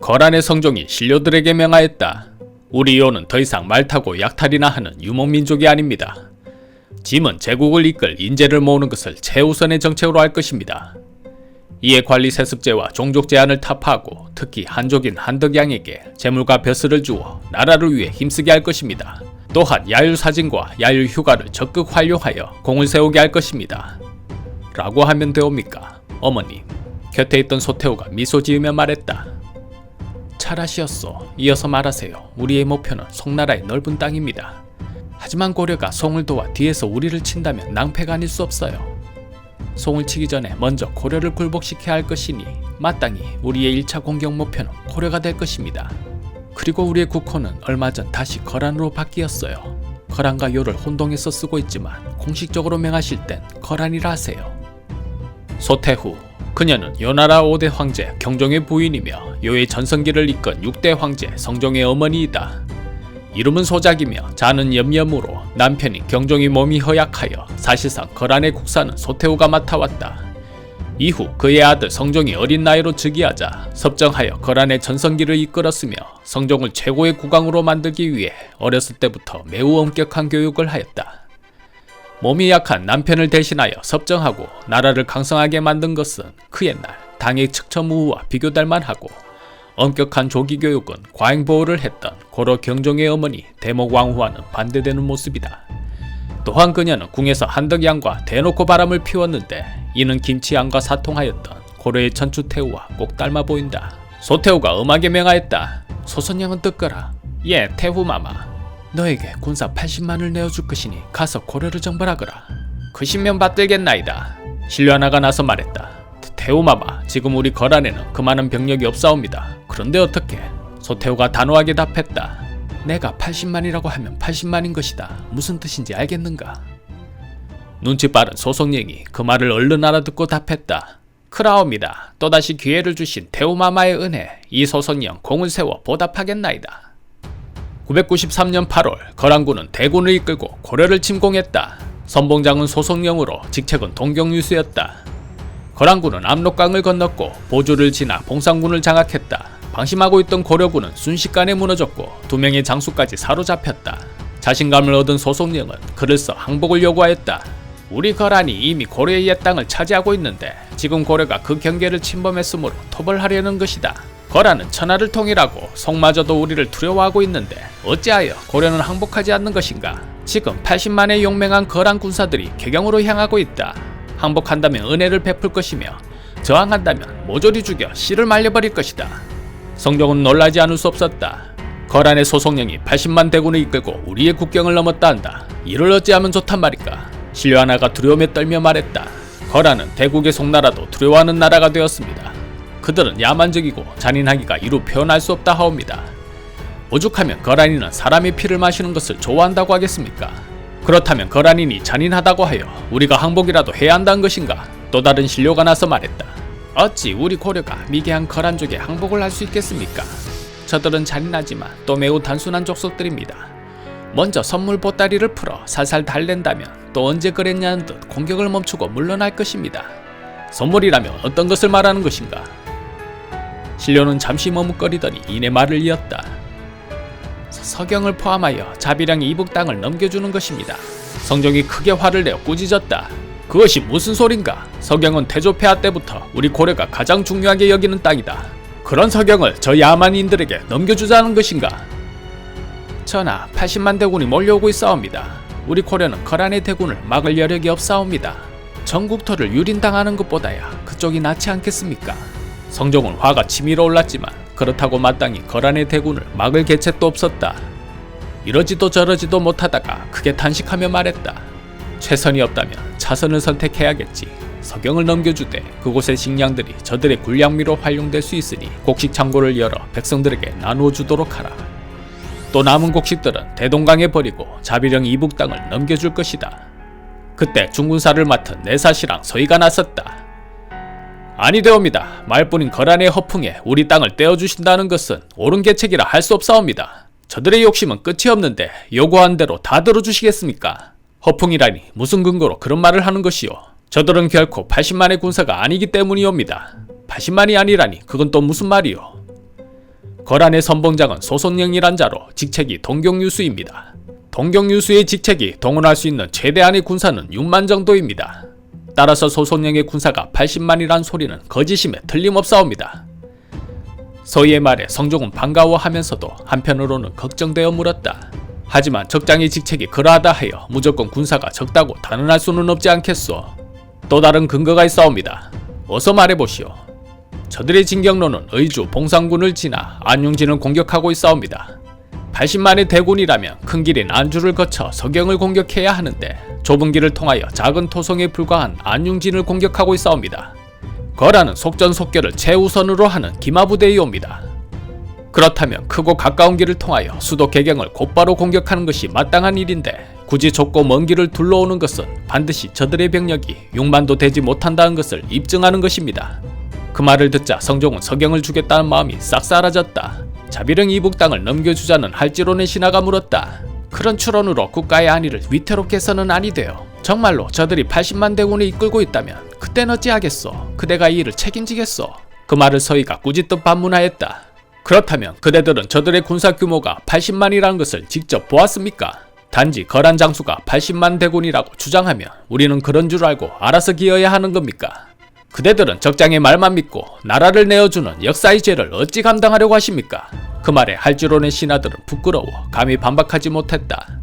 거란의 성종이 신료들에게 명하였다. 우리 요는 더 이상 말 타고 약탈이나 하는 유목민족이 아닙니다. 짐은 제국을 이끌 인재를 모으는 것을 최우선의 정책으로 할 것입니다. 이에 관리 세습제와 종족 제한을 타파하고 특히 한족인 한덕양에게 재물과 벼슬을 주어 나라를 위해 힘쓰게 할 것입니다. 또한 야율사진과 야율휴가를 적극 활용하여 공을 세우게 할 것입니다. 라고 하면 되옵니까? 어머님. 곁에 있던 소태우가 미소 지으며 말했다. 잘하시었소. 이어서 말하세요. 우리의 목표는 송나라의 넓은 땅입니다. 하지만 고려가 송을 도와 뒤에서 우리를 친다면 낭패가 아닐 수 없어요. 송을 치기 전에 먼저 고려를 굴복시켜야 할 것이니 마땅히 우리의 1차 공격 목표는 고려가 될 것입니다. 그리고 우리의 국호는 얼마 전 다시 거란으로 바뀌었어요. 거란과 요를 혼동해서 쓰고 있지만 공식적으로 명하실 땐 거란이라 하세요. 소태후. 그녀는 요나라 5대 황제 경종의 부인이며 요의 전성기를 이끈 6대 황제 성종의 어머니이다. 이름은 소작이며 자는 염염으로 남편인 경종이 몸이 허약하여 사실상 거란의 국사는 소태후가 맡아왔다. 이후 그의 아들 성종이 어린 나이로 즉위하자 섭정하여 거란의 전성기를 이끌었으며 성종을 최고의 국왕으로 만들기 위해 어렸을 때부터 매우 엄격한 교육을 하였다. 몸이 약한 남편을 대신하여 섭정하고 나라를 강성하게 만든 것은 그 옛날 당의 척처무후와 비교될 만하고 엄격한 조기교육은 과잉보호를 했던 고려 경종의 어머니 대목왕후와는 반대되는 모습이다. 또한 그녀는 궁에서 한덕양과 대놓고 바람을 피웠는데 이는 김치양과 사통하였던 고려의 천추태후와 꼭 닮아 보인다. 소태후가 엄하게 명하였다. 소선양은 듣거라. 예, 태후마마. 너에게 군사 80만을 내어줄 것이니 가서 고려를 정벌하거라. 그 신면 받들겠나이다. 신료하나가 나서 말했다. 태후마마, 지금 우리 거란에는 그 많은 병력이 없사옵니다. 그런데 어떻게? 소태후가 단호하게 답했다. 내가 80만이라고 하면 80만인 것이다. 무슨 뜻인지 알겠는가? 눈치 빠른 소송령이 그 말을 얼른 알아듣고 답했다. 크라옵니다. 또다시 기회를 주신 태후마마의 은혜, 이 소송령 공을 세워 보답하겠나이다. 993년 8월 거란군은 대군을 이끌고 고려를 침공했다. 선봉장은 소송령으로 직책은 동경유수였다. 거란군은 압록강을 건넜고 보주를 지나 봉상군을 장악했다. 방심하고 있던 고려군은 순식간에 무너졌고 2명의 장수까지 사로잡혔다. 자신감을 얻은 소송령은 글을 써 항복을 요구하였다. 우리 거란이 이미 고려의 옛 땅을 차지하고 있는데 지금 고려가 그 경계를 침범했으므로 토벌하려는 것이다. 거란은 천하를 통일하고 송마저도 우리를 두려워하고 있는데 어찌하여 고려는 항복하지 않는 것인가? 지금 80만의 용맹한 거란 군사들이 개경으로 향하고 있다. 항복한다면 은혜를 베풀 것이며 저항한다면 모조리 죽여 씨를 말려버릴 것이다. 성종은 놀라지 않을 수 없었다. 거란의 소송령이 80만 대군을 이끌고 우리의 국경을 넘었다 한다. 이를 어찌하면 좋단 말인가? 신료하나가 두려움에 떨며 말했다. 거란은 대국의 송나라도 두려워하는 나라가 되었습니다. 그들은 야만적이고 잔인하기가 이루 표현할 수 없다 하옵니다. 오죽하면 거란인은 사람의 피를 마시는 것을 좋아한다고 하겠습니까? 그렇다면 거란인이 잔인하다고 하여 우리가 항복이라도 해야 한다는 것인가? 또 다른 신료가 나서 말했다. 어찌 우리 고려가 미개한 거란족에 항복을 할 수 있겠습니까? 저들은 잔인하지만 또 매우 단순한 족속들입니다. 먼저 선물 보따리를 풀어 살살 달랜다면 또 언제 그랬냐는 듯 공격을 멈추고 물러날 것입니다. 선물이라면 어떤 것을 말하는 것인가? 신료는 잠시 머뭇거리더니 이내 말을 이었다. 서경을 포함하여 자비령이 이북 땅을 넘겨주는 것입니다. 성종이 크게 화를 내어 꾸짖었다. 그것이 무슨 소린가? 서경은 태조 폐하 때부터 우리 고려가 가장 중요하게 여기는 땅이다. 그런 서경을 저 야만인들에게 넘겨주자는 것인가? 전하, 80만 대군이 몰려오고 있사옵니다. 우리 고려는 거란의 대군을 막을 여력이 없사옵니다. 전국토를 유린당하는 것보다야 그쪽이 낫지 않겠습니까? 성종은 화가 치밀어 올랐지만 그렇다고 마땅히 거란의 대군을 막을 계책도 없었다. 이러지도 저러지도 못하다가 크게 탄식하며 말했다. 최선이 없다면 차선을 선택해야겠지. 서경을 넘겨주되 그곳의 식량들이 저들의 군량미로 활용될 수 있으니 곡식 창고를 열어 백성들에게 나누어 주도록 하라. 또 남은 곡식들은 대동강에 버리고 자비령 이북 땅을 넘겨줄 것이다. 그때 중군사를 맡은 내사시랑 서희가 나섰다. 아니되옵니다. 말뿐인 거란의 허풍에 우리 땅을 떼어주신다는 것은 옳은 계책이라 할 수 없사옵니다. 저들의 욕심은 끝이 없는데 요구한 대로 다 들어주시겠습니까? 허풍이라니 무슨 근거로 그런 말을 하는 것이오? 저들은 결코 80만의 군사가 아니기 때문이옵니다. 80만이 아니라니 그건 또 무슨 말이오? 거란의 선봉장은 소송령이란 자로 직책이 동경유수입니다. 동경유수의 직책이 동원할 수 있는 최대한의 군사는 6만 정도입니다. 따라서 소송령의 군사가 80만이란 소리는 거짓임에 틀림없사옵니다. 서희의 말에 성종은 반가워하면서도 한편으로는 걱정되어 물었다. 하지만 적장의 직책이 그러하다 하여 무조건 군사가 적다고 단언할 수는 없지 않겠소. 또 다른 근거가 있사옵니다. 어서 말해보시오. 저들의 진경로는 의주, 봉상군을 지나 안용진을 공격하고 있사옵니다. 80만의 대군이라면 큰 길인 안주를 거쳐 서경을 공격해야 하는데 좁은 길을 통하여 작은 토성에 불과한 안용진을 공격하고 있사옵니다. 거란은 속전속결을 최우선으로 하는 기마부대이옵니다. 그렇다면 크고 가까운 길을 통하여 수도 개경을 곧바로 공격하는 것이 마땅한 일인데 굳이 좁고 먼 길을 둘러오는 것은 반드시 저들의 병력이 6만도 되지 못한다는 것을 입증하는 것입니다. 그 말을 듣자 성종은 서경을 주겠다는 마음이 싹 사라졌다. 자비령 이북 땅을 넘겨주자는 할지론의 신하가 물었다. 그런 추론으로 국가의 안위를 위태롭게 해서는 아니 돼요. 정말로 저들이 80만 대군을 이끌고 있다면 그땐 어찌하겠소? 그대가 이 일을 책임지겠소? 그 말을 서희가 꾸짖듯 반문하였다. 그렇다면 그대들은 저들의 군사 규모가 80만이라는 것을 직접 보았습니까? 단지 거란 장수가 80만 대군이라고 주장하면 우리는 그런 줄 알고 알아서 기어야 하는 겁니까? 그대들은 적장의 말만 믿고 나라를 내어주는 역사의 죄를 어찌 감당하려고 하십니까? 그 말에 할지론의 신하들은 부끄러워 감히 반박하지 못했다.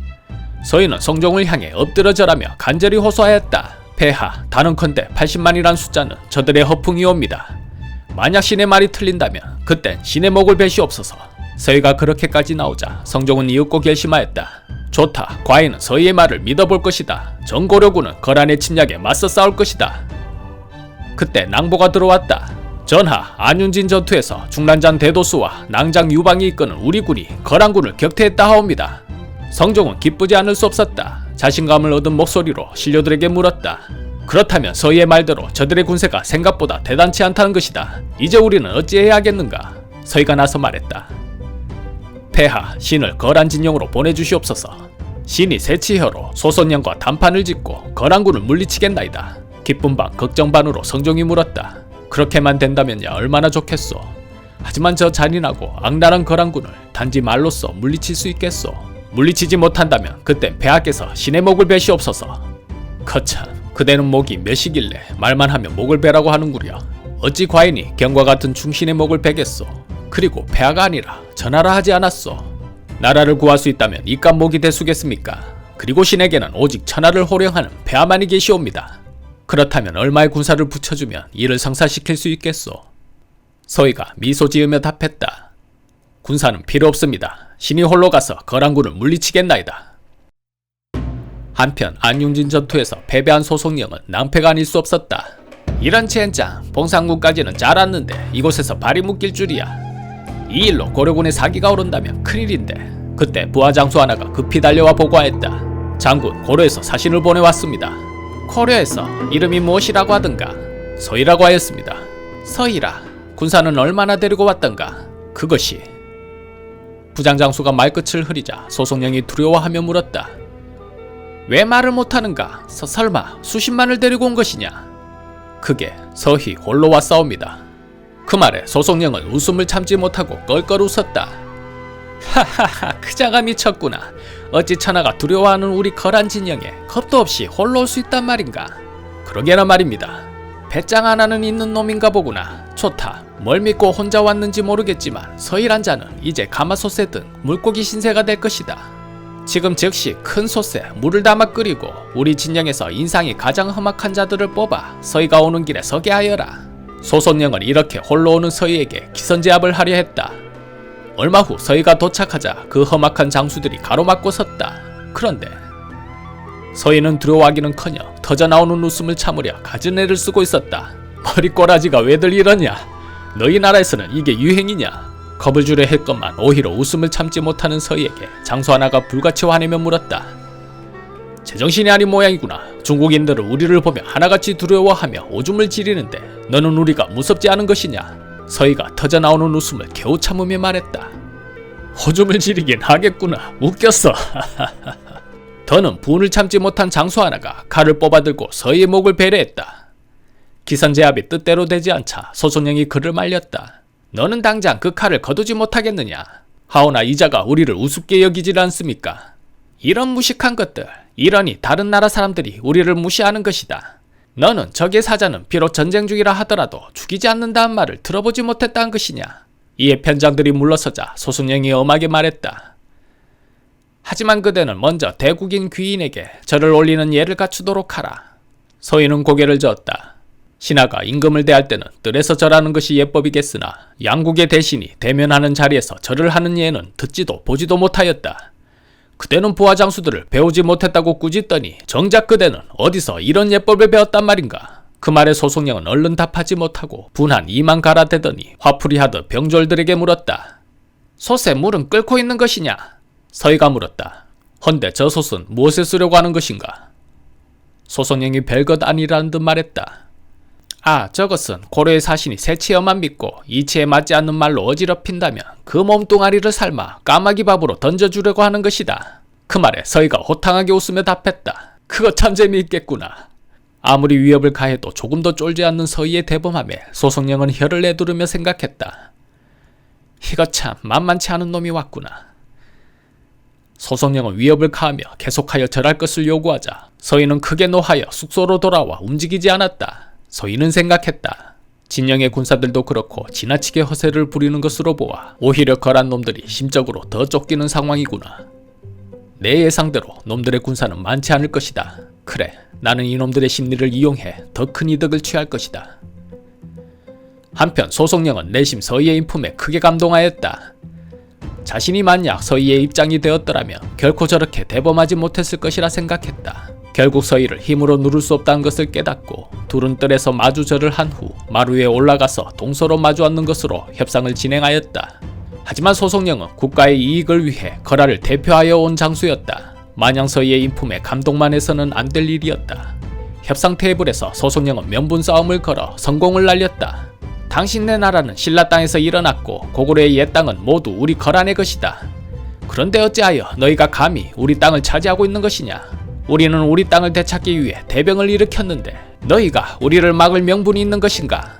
서희는 성종을 향해 엎드려 절하며 간절히 호소하였다. 폐하, 단언컨대 80만이란 숫자는 저들의 허풍이옵니다. 만약 신의 말이 틀린다면 그땐 신의 목을 베시옵소서. 서희가 그렇게까지 나오자 성종은 이윽고 결심하였다. 좋다, 과인은 서희의 말을 믿어볼 것이다. 정고려군은 거란의 침략에 맞서 싸울 것이다. 그때 낭보가 들어왔다. 전하, 안윤진 전투에서 중란장 대도수와 낭장 유방이 이끄는 우리 군이 거란군을 격퇴했다 하옵니다. 성종은 기쁘지 않을 수 없었다. 자신감을 얻은 목소리로 신료들에게 물었다. 그렇다면 서희의 말대로 저들의 군세가 생각보다 대단치 않다는 것이다. 이제 우리는 어찌해야 하겠는가? 서희가 나서 말했다. 폐하, 신을 거란 진영으로 보내주시옵소서. 신이 새치혀로 소선령과 단판을 짓고 거란군을 물리치겠나이다. 기쁜 반 걱정 반으로 성종이 물었다. 그렇게만 된다면야 얼마나 좋겠소. 하지만 저 잔인하고 악랄한 거란군을 단지 말로써 물리칠 수 있겠소. 물리치지 못한다면 그땐 폐하께서 신의 목을 베시옵소서. 거참, 그대는 목이 몇이길래 말만 하면 목을 베라고 하는구려. 어찌 과인이 경과 같은 충신의 목을 베겠소. 그리고 폐하가 아니라 전하라 하지 않았소. 나라를 구할 수 있다면 이깟 목이 대수겠습니까? 그리고 신에게는 오직 천하를 호령하는 폐하만이 계시옵니다. 그렇다면 얼마의 군사를 붙여주면 이를 성사시킬 수 있겠소? 서희가 미소 지으며 답했다. 군사는 필요 없습니다. 신이 홀로 가서 거란군을 물리치겠나이다. 한편 안용진 전투에서 패배한 소송령은 낭패가 아닐 수 없었다. 이런 젠장, 봉상군까지는 잘 왔는데 이곳에서 발이 묶일 줄이야. 이 일로 고려군의 사기가 오른다면 큰일인데. 그때 부하장수 하나가 급히 달려와 보고하였다. 장군, 고려에서 사신을 보내왔습니다. 고려에서 이름이 무엇이라고 하던가? 서희라고 하였습니다. 서희라. 군사는 얼마나 데리고 왔던가? 그것이. 부장장수가 말끝을 흐리자 소송령이 두려워하며 물었다. 왜 말을 못하는가? 설마 수십만을 데리고 온 것이냐? 그게 서희 홀로 왔사옵니다. 그 말에 소송령은 웃음을 참지 못하고 껄껄 웃었다. 하하하, 그 자가 미쳤구나. 어찌 천하가 두려워하는 우리 거란 진영에 겁도 없이 홀로 올 수 있단 말인가? 그러게나 말입니다. 배짱 하나는 있는 놈인가 보구나. 좋다. 뭘 믿고 혼자 왔는지 모르겠지만 서희란 자는 이제 가마솥에 든 물고기 신세가 될 것이다. 지금 즉시 큰 솥에 물을 담아 끓이고 우리 진영에서 인상이 가장 험악한 자들을 뽑아 서희가 오는 길에 서게 하여라. 소손령은 이렇게 홀로 오는 서희에게 기선제압을 하려 했다. 얼마 후 서희가 도착하자 그 험악한 장수들이 가로막고 섰다. 그런데 서희는 두려워하기는커녕 터져나오는 웃음을 참으려 갖은 애를 쓰고 있었다. 머리꼬라지가 왜들 이러냐? 너희 나라에서는 이게 유행이냐? 겁을 주려 했건만 오히려 웃음을 참지 못하는 서희에게 장수 하나가 불같이 화내며 물었다. 제정신이 아닌 모양이구나. 중국인들은 우리를 보며 하나같이 두려워하며 오줌을 지리는데 너는 우리가 무섭지 않은 것이냐? 서희가 터져나오는 웃음을 겨우 참으며 말했다. 오줌을 지리긴 하겠구나. 웃겼어. 더는 분을 참지 못한 장수 하나가 칼을 뽑아들고 서희의 목을 베려했다. 기선제압이 뜻대로 되지 않자 소송령이 그를 말렸다. 너는 당장 그 칼을 거두지 못하겠느냐? 하오나 이자가 우리를 우습게 여기질 않습니까? 이런 무식한 것들, 이러니 다른 나라 사람들이 우리를 무시하는 것이다. 너는 적의 사자는 비록 전쟁 중이라 하더라도 죽이지 않는다는 말을 들어보지 못했다는 것이냐? 이에 편장들이 물러서자 소승령이 엄하게 말했다. 하지만 그대는 먼저 대국인 귀인에게 절을 올리는 예를 갖추도록 하라. 서인은 고개를 저었다. 신하가 임금을 대할 때는 뜰에서 절하는 것이 예법이겠으나 양국의 대신이 대면하는 자리에서 절을 하는 예는 듣지도 보지도 못하였다. 그대는 부하 장수들을 배우지 못했다고 꾸짖더니 정작 그대는 어디서 이런 예법을 배웠단 말인가? 그 말에 소송령은 얼른 답하지 못하고 분한 이만 갈아대더니 화풀이하듯 병졸들에게 물었다. 솥에 물은 끓고 있는 것이냐? 서희가 물었다. 헌데 저 솥은 무엇에 쓰려고 하는 것인가? 소송령이 별것 아니라는 듯 말했다. 아, 저것은 고려의 사신이 새치어만 믿고 이치에 맞지 않는 말로 어지럽힌다면 그 몸뚱아리를 삶아 까마귀 밥으로 던져주려고 하는 것이다. 그 말에 서희가 호탕하게 웃으며 답했다. 그거 참 재미있겠구나. 아무리 위협을 가해도 조금도 쫄지 않는 서희의 대범함에 소송령은 혀를 내두르며 생각했다. 이거 참 만만치 않은 놈이 왔구나. 소송령은 위협을 가하며 계속하여 절할 것을 요구하자 서희는 크게 노하여 숙소로 돌아와 움직이지 않았다. 서희는 생각했다. 진영의 군사들도 그렇고 지나치게 허세를 부리는 것으로 보아 오히려 거란 놈들이 심적으로 더 쫓기는 상황이구나. 내 예상대로 놈들의 군사는 많지 않을 것이다. 그래, 나는 이놈들의 심리를 이용해 더 큰 이득을 취할 것이다. 한편 소송령은 내심 서희의 인품에 크게 감동하였다. 자신이 만약 서희의 입장이 되었더라면 결코 저렇게 대범하지 못했을 것이라 생각했다. 결국 서희를 힘으로 누를 수 없다는 것을 깨닫고 둘은 뜰에서 마주절을 한 후 마루 위에 올라가서 동서로 마주 앉는 것으로 협상을 진행하였다. 하지만 소송령은 국가의 이익을 위해 거라를 대표하여 온 장수였다. 마냥 서희의 인품에 감동만 해서는 안 될 일이었다. 협상 테이블에서 소송령은 명분 싸움을 걸어 성공을 날렸다. 당신네 나라는 신라 땅에서 일어났고 고구려의 옛 땅은 모두 우리 거란의 것이다. 그런데 어찌하여 너희가 감히 우리 땅을 차지하고 있는 것이냐? 우리는 우리 땅을 되찾기 위해 대병을 일으켰는데 너희가 우리를 막을 명분이 있는 것인가?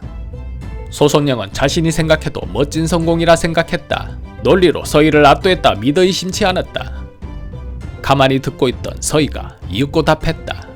소송령은 자신이 생각해도 멋진 성공이라 생각했다. 논리로 서희를 압도했다 믿어 의심치 않았다. 가만히 듣고 있던 서희가 이윽고 답했다.